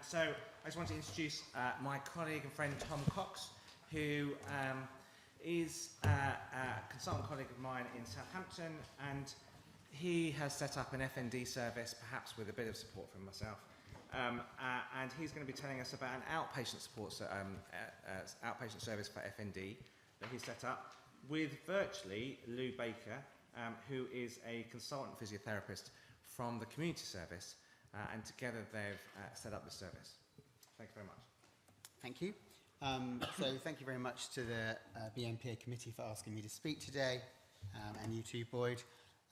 So I just want to introduce my colleague and friend Tom Cox, who is a consultant colleague of mine in Southampton, and he has set up an FND service, perhaps with a bit of support from myself. And he's going to be telling us about an outpatient outpatient service for FND that he set up with virtually Lou Baker, who is a consultant physiotherapist from the community service, and together they've set up the service. Thank you very much. Thank you. So thank you very much to the BNPA committee for asking me to speak today, and you too, Boyd.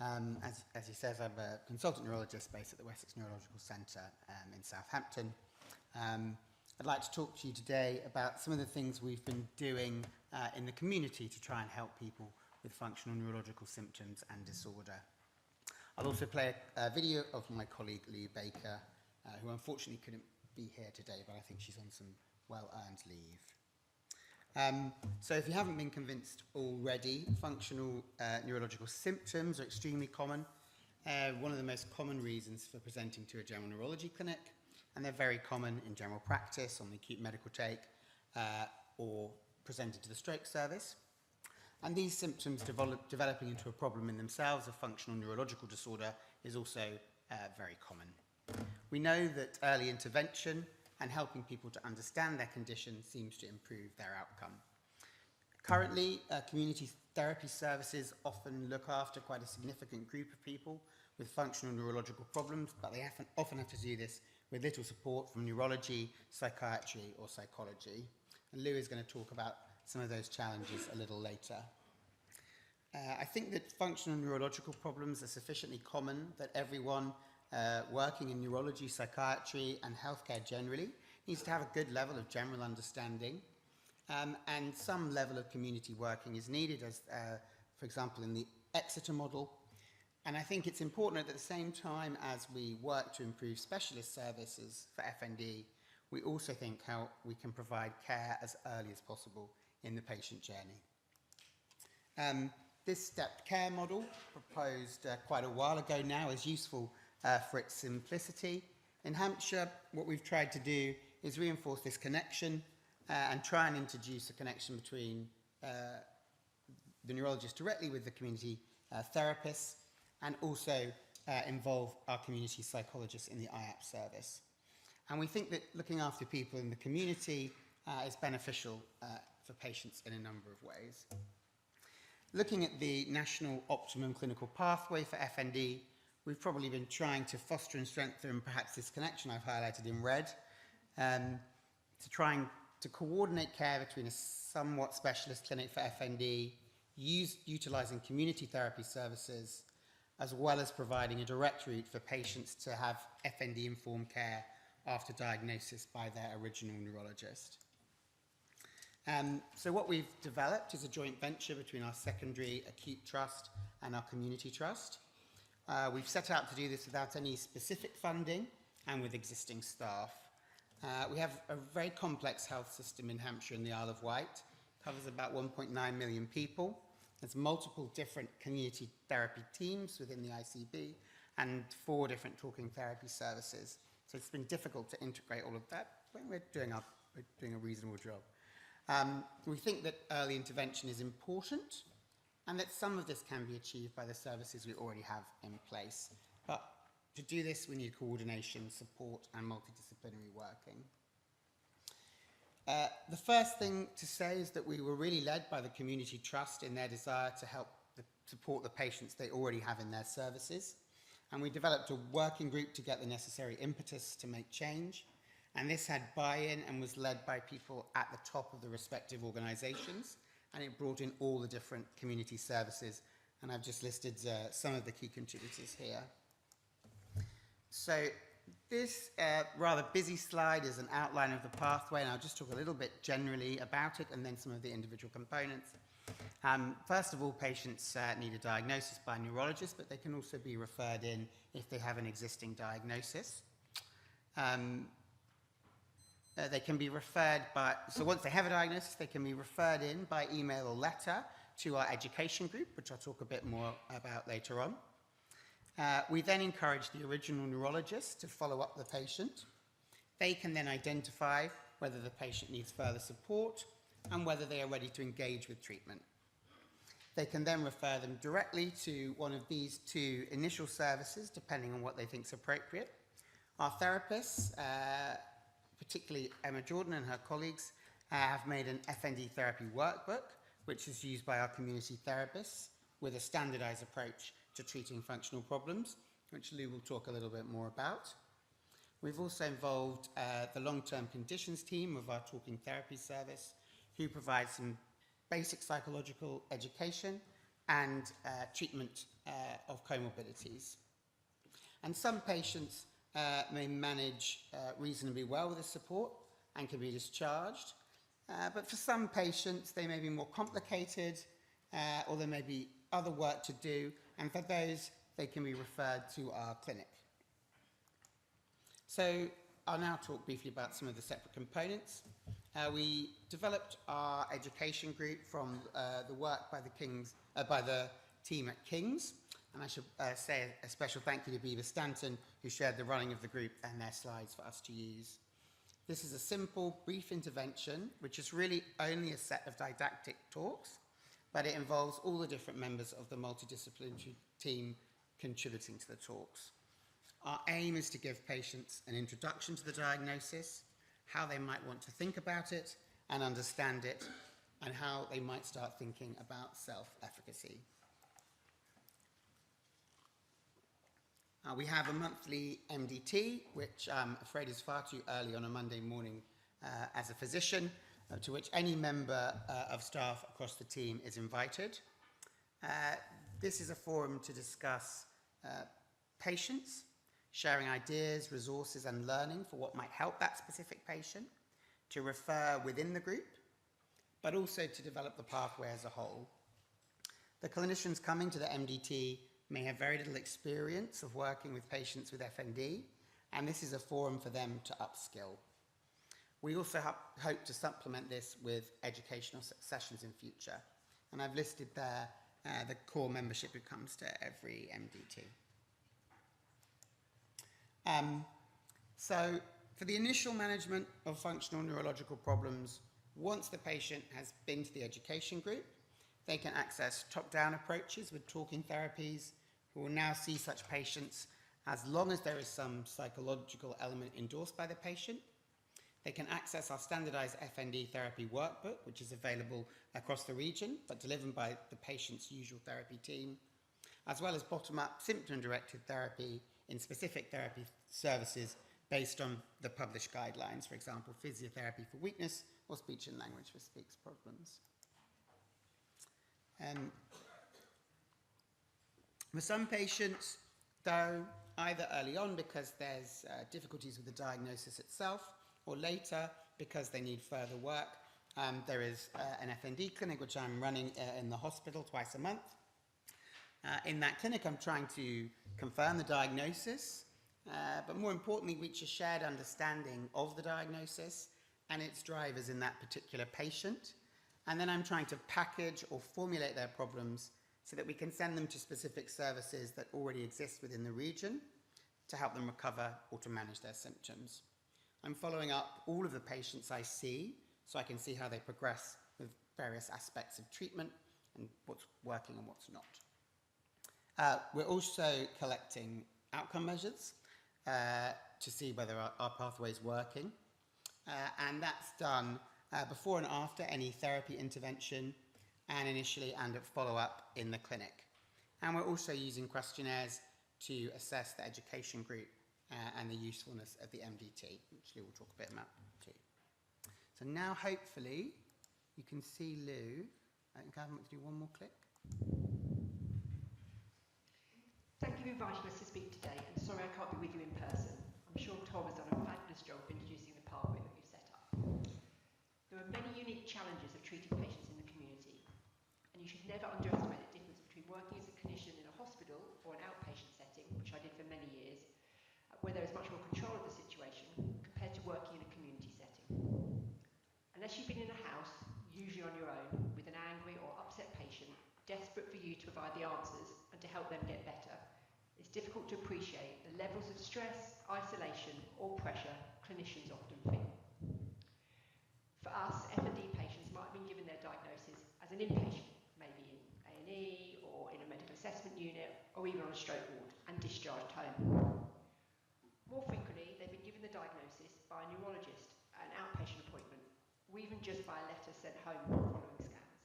As he says, I'm a consultant neurologist based at the Wessex Neurological Centre in Southampton. I'd like to talk to you today about some of the things we've been doing in the community to try and help people with functional neurological symptoms and disorder. I'll also play a video of my colleague Lou Baker, who unfortunately couldn't be here today, but I think she's on some well-earned leave. So if you haven't been convinced already, functional neurological symptoms are extremely common. One of the most common reasons for presenting to a general neurology clinic, and they're very common in general practice, on the acute medical take, or presented to the stroke service. And these symptoms developing into a problem in themselves, a functional neurological disorder, is also very common. We know that early intervention and helping people to understand their condition seems to improve their outcome. Currently, community therapy services often look after quite a significant group of people with functional neurological problems, but they often have to do this with little support from neurology, psychiatry, or psychology. And Lou is going to talk about some of those challenges a little later. I think that functional neurological problems are sufficiently common that everyone working in neurology, psychiatry, and healthcare generally needs to have a good level of general understanding, and some level of community working is needed, as, for example, in the Exeter model. And I think it's important at the same time as we work to improve specialist services for FND, we also think how we can provide care as early as possible in the patient journey. This stepped care model, proposed quite a while ago now, is useful for its simplicity. In Hampshire, what we've tried to do is reinforce this connection and try and introduce a connection between the neurologist directly with the community therapists, and also involve our community psychologists in the IAP service. And we think that looking after people in the community is beneficial for patients in a number of ways. Looking at the national optimum clinical pathway for FND, we've probably been trying to foster and strengthen perhaps this connection I've highlighted in red, to trying to coordinate care between a somewhat specialist clinic for FND, utilising community therapy services, as well as providing a direct route for patients to have FND-informed care after diagnosis by their original neurologist. So what we've developed is a joint venture between our secondary acute trust and our community trust. We've set out to do this without any specific funding and with existing staff. We have a very complex health system in Hampshire and the Isle of Wight. It covers about 1.9 million people. There's multiple different community therapy teams within the ICB and 4 different talking therapy services. So it's been difficult to integrate all of that, but we're doing a reasonable job. We think that early intervention is important, and that some of this can be achieved by the services we already have in place. But to do this, we need coordination, support, and multidisciplinary working. The first thing to say is that we were really led by the community trust in their desire to help support the patients they already have in their services. And we developed a working group to get the necessary impetus to make change. And this had buy-in and was led by people at the top of the respective organisations. And it brought in all the different community services. And I've just listed some of the key contributors here. So this rather busy slide is an outline of the pathway, and I'll just talk a little bit generally about it and then some of the individual components. First of all, patients need a diagnosis by a neurologist, but they can also be referred in if they have an existing diagnosis. They can be referred by, so once they have a diagnosis, they can be referred in by email or letter to our education group, which I'll talk a bit more about later on. We then encourage the original neurologist to follow up the patient. They can then identify whether the patient needs further support and whether they are ready to engage with treatment. They can then refer them directly to one of these two initial services, depending on what they think is appropriate. Our therapists, particularly Emma Jordan and her colleagues, have made an FND therapy workbook, which is used by our community therapists with a standardised approach to treating functional problems, which Lou will talk a little bit more about. We've also involved the long-term conditions team of our talking therapy service, who provide some basic psychological education and treatment of comorbidities. And some patients may manage reasonably well with the support and can be discharged. But for some patients, they may be more complicated or there may be other work to do. And for those, they can be referred to our clinic. So I'll now talk briefly about some of the separate components. We developed our education group from the work by the team at King's. And I should say a special thank you to Beaver Stanton, who shared the running of the group and their slides for us to use. This is a simple, brief intervention, which is really only a set of didactic talks, but it involves all the different members of the multidisciplinary team contributing to the talks. Our aim is to give patients an introduction to the diagnosis, how they might want to think about it and understand it, and how they might start thinking about self-efficacy. We have a monthly MDT, which I'm afraid is far too early on a Monday morning as a physician, to which any member of staff across the team is invited. This is a forum to discuss patients, sharing ideas, resources and learning for what might help that specific patient, to refer within the group, but also to develop the pathway as a whole. The clinicians coming to the MDT may have very little experience of working with patients with FND, and this is a forum for them to upskill. We also hope to supplement this with educational sessions in future, and I've listed there the core membership who comes to every MDT. So for the initial management of functional neurological problems, once the patient has been to the education group, they can access top-down approaches with talking therapies, who will now see such patients as long as there is some psychological element endorsed by the patient. They can access our standardized FND therapy workbook, which is available across the region, but delivered by the patient's usual therapy team, as well as bottom-up symptom-directed therapy in specific therapy services based on the published guidelines, for example, physiotherapy for weakness or speech and language for speech problems. For some patients, though, either early on because there's difficulties with the diagnosis itself, or later because they need further work, there is an FND clinic which I'm running in the hospital twice a month. In that clinic, I'm trying to confirm the diagnosis, but more importantly, reach a shared understanding of the diagnosis and its drivers in that particular patient. And then I'm trying to package or formulate their problems so that we can send them to specific services that already exist within the region to help them recover or to manage their symptoms. I'm following up all of the patients I see so I can see how they progress with various aspects of treatment and what's working and what's not. We're also collecting outcome measures to see whether our pathway is working. And that's done before and after any therapy intervention, and initially and at follow-up in the clinic. And we're also using questionnaires to assess the education group and the usefulness of the MDT, which Lou will talk a bit about too. So now hopefully you can see Lou. I think I want to do one more click. Thank you for inviting us to speak today, and sorry I can't be with you in person. I'm sure Tom has done a fabulous job of introducing the pathway that we've set up. There are many unique challenges of treating patients in the community, and you should never underestimate the difference between working as a clinician in a hospital or an outpatient setting, which I did for many years, where there is much more control of the situation compared to working in a community setting. Unless you've been in a house, usually on your own, with an angry or upset patient, desperate for you to provide the answers and to help them get better, it's difficult to appreciate the levels of stress, isolation or pressure clinicians often feel. For us, F&D patients might have been given their diagnosis as an inpatient, maybe in A&E or in a medical assessment unit or even on a stroke ward, and discharged home. More frequently, they've been given the diagnosis by a neurologist at an outpatient appointment, or even just by a letter sent home following scans.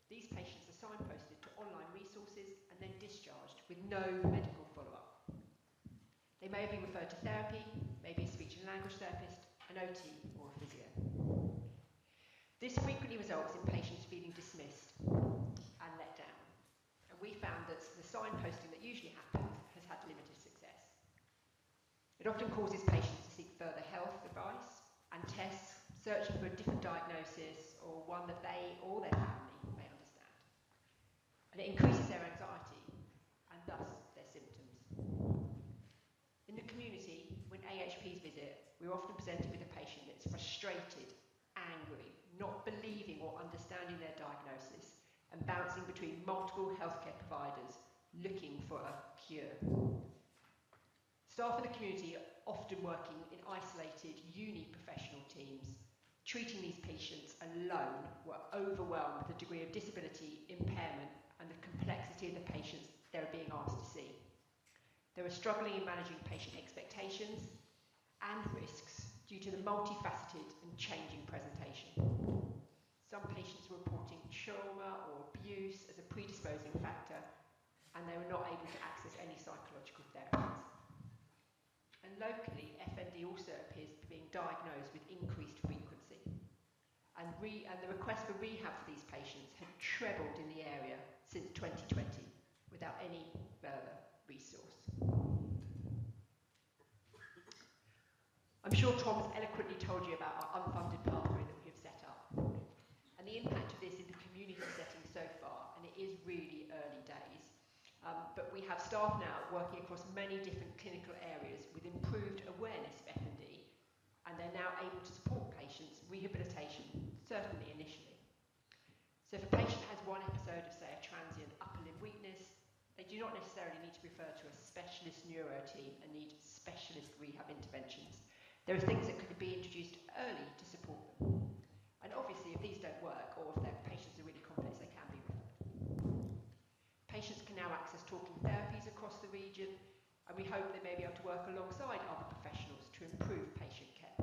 These patients are signposted to online resources and then discharged with no medical follow-up. They may have been referred to therapy, maybe a speech and language therapist, an OT or a physio. This frequently results in patients feeling dismissed and let down. And we found that the signposting that usually happens has had limited success. It often causes patients to seek further health advice and tests, searching for a different diagnosis or one that they or their family may understand. And it increases their anxiety and thus their symptoms. In the community, when AHPs visit, we're often presented with a patient that's frustrated, angry, not believing or understanding their diagnosis, and bouncing between multiple healthcare providers looking for a cure. Staff in the community are often working in isolated uni-professional teams. Treating these patients alone were overwhelmed with the degree of disability, impairment, and the complexity of the patients they're being asked to see. They were struggling in managing patient expectations and risks due to the multifaceted and changing presentation. Some patients were reporting trauma or abuse as a predisposing factor, and they were not able to access any psychological therapies. And locally, FND also appears to be being diagnosed with increased frequency. And the request for rehab for these patients had trebled in the area since 2020 without any further resource. I'm sure Tom has eloquently told you about our unfunded pathway that we have set up and the impact of this in the community setting so far, and it is really early days. But we have staff now working across many different clinical areas with improved awareness of F&D, and they're now able to support patients' rehabilitation, certainly initially. So if a patient has one episode of, say, a transient upper limb weakness, they do not necessarily need to refer to a specialist neuro team and need specialist rehab interventions. There are things that could be introduced early to support them. And obviously, if these don't work, or if their patients are really complex, they can be referred. Patients can now access talking therapies across the region, and we hope they may be able to work alongside other professionals to improve patient care.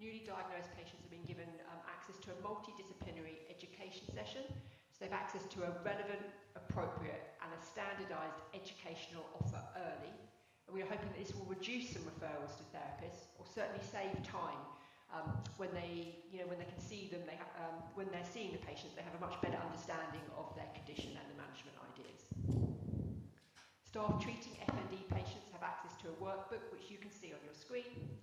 Newly diagnosed patients have been given access to a multidisciplinary education session, so they have access to a relevant, appropriate, and a standardised educational offer early. And we are hoping that this will reduce some referrals to therapists, or certainly save time when they can see them. When they're seeing the patients, they have a much better understanding of their condition and the management ideas. Staff treating FND patients have access to a workbook, which you can see on your screen.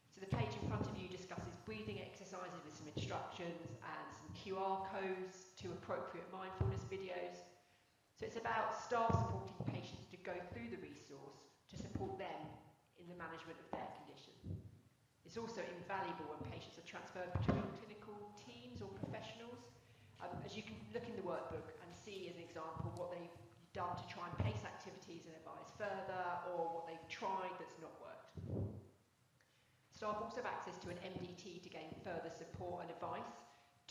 So the page in front of you discusses breathing exercises with some instructions and some QR codes to appropriate mindfulness videos. So it's about staff supporting patients to go through the resource to support them in the management of their condition. It's also invaluable when patients are transferred between clinical teams or professionals, as you can look in the workbook and see as an example what they've done to try and pace activities and advise further, or what they've tried that's not worked. Staff also have access to an MDT to gain further support and advice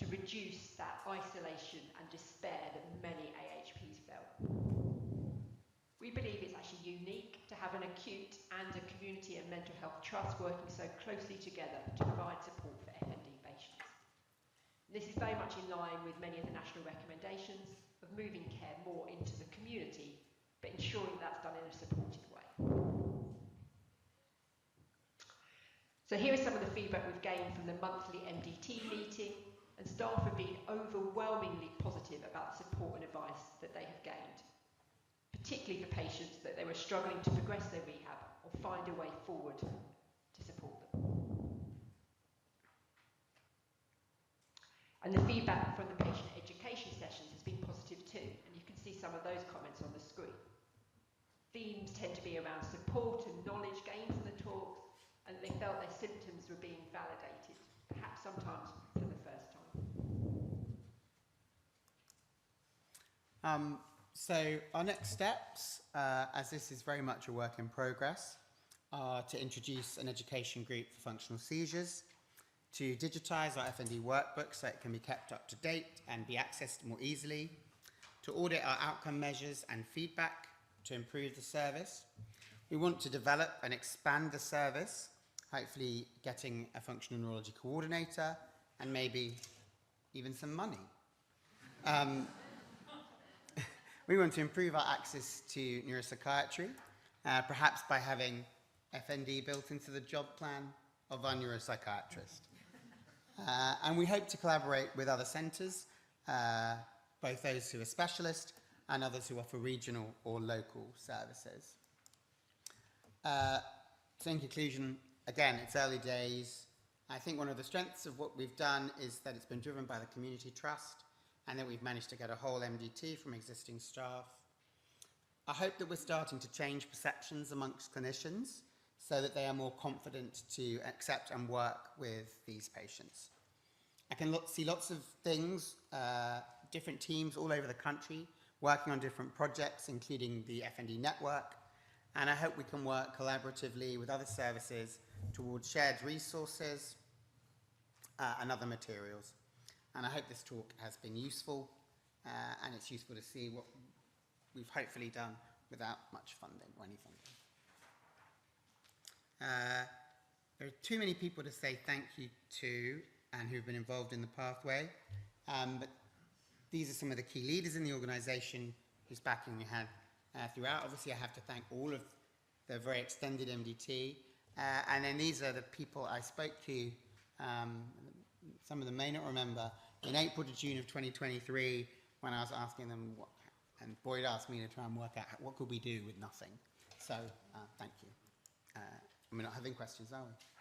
to reduce that isolation and despair that many AHPs felt. We believe it's actually unique to have an acute and a community and mental health trust working so closely together to provide support for FND patients. This is very much in line with many of the national recommendations of moving care more into the community, but ensuring that's done in a supported way. So here is some of the feedback we've gained from the monthly MDT meeting, and staff have been overwhelmingly positive about the support and advice that they have gained, particularly for patients that they were struggling to progress their rehab or find a way forward to support them. And the feedback from the patient education sessions has been positive too, and you can see some of those comments on the screen. Themes tend to be around support and knowledge gained from the talks, and they felt their symptoms were being validated, perhaps sometimes for the first time. So our next steps, as this is very much a work in progress, are to introduce an education group for functional seizures, to digitise our FND workbook so it can be kept up to date and be accessed more easily, to audit our outcome measures and feedback to improve the service. We want to develop and expand the service, hopefully getting a functional neurology coordinator and maybe even some money. We want to improve our access to neuropsychiatry, perhaps by having FND built into the job plan of our neuropsychiatrist. And we hope to collaborate with other centres, both those who are specialist and others who offer regional or local services. So in conclusion, again, it's early days. I think one of the strengths of what we've done is that it's been driven by the community trust and that we've managed to get a whole MDT from existing staff. I hope that we're starting to change perceptions amongst clinicians so that they are more confident to accept and work with these patients. I can see lots of things, different teams all over the country working on different projects, including the FND network, and I hope we can work collaboratively with other services towards shared resources and other materials. And I hope this talk has been useful, and it's useful to see what we've hopefully done without much funding or any funding. There are too many people to say thank you to and who've been involved in the pathway, but these are some of the key leaders in the organisation whose backing we had throughout. Obviously, I have to thank all of the very extended MDT, and then these are the people I spoke to. Some of them may not remember. In April to June of 2023, when I was asking them what, and Boyd asked me to try and work out what could we do with nothing. So, thank you. We're not having questions, are we?